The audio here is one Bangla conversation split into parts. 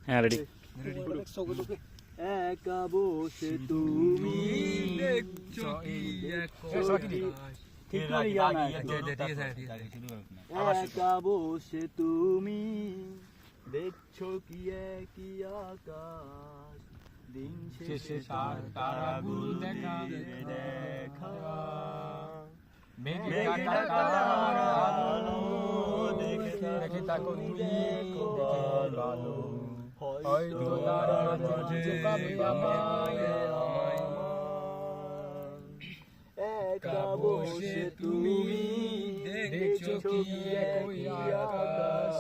হ্যাঁ রেডি। একা বসে তুমি দেখছো কি একা বসে তুমি দেখছো কি একই আকাশ দিন শেষে তারাগুলো দেখা মেঘে ঢাকা আলো দেখে থাকো তুমি ভালো হয়তো তারা মাঝে পাবে আমায় একা বসে তুমি দেখছো কি একই আকাশ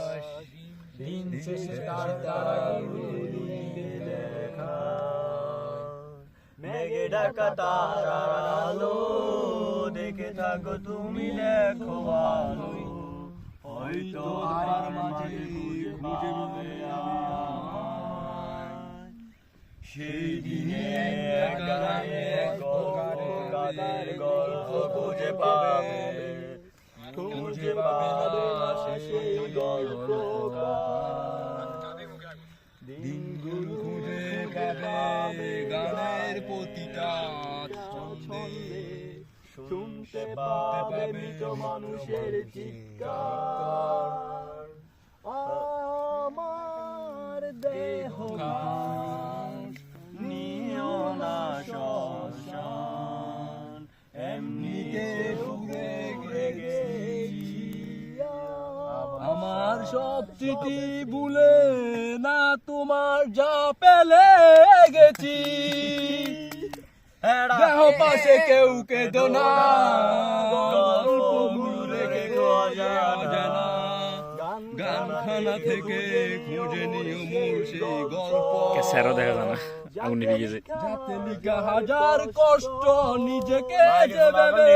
দিন শেষে তারাগুলো লেখা মেঘে ঢাকা তারার আলো দেখে থাকো তুমি লেখো ভালো হয়তো আর মাঝে খুঁজে পাবে আমায় সেই দিনে এক গানে এক গানের গল্প খুঁজে পাবে না সেই গল্প দিনগুলো খুঁজে পাবে গানের প্রতিটা ছন্দে শুনতে পাবে মৃত মানুষের চিৎকার আমার দেহ নিও না শ্মশান এমনিতে ঘুরে গেছি আমার সব স্মৃতি ভুলে না তোমার যা পেলে গেছি দেহ পাশে কেউ কেঁদো না গানখানা থেকে খুঁজে নিও মোর সেই গল্প স্যারও দেখা যায় না, আগুন নিভে গেছে। যাতে লিখা হাজার কষ্ট নিজেকে যে ভেবে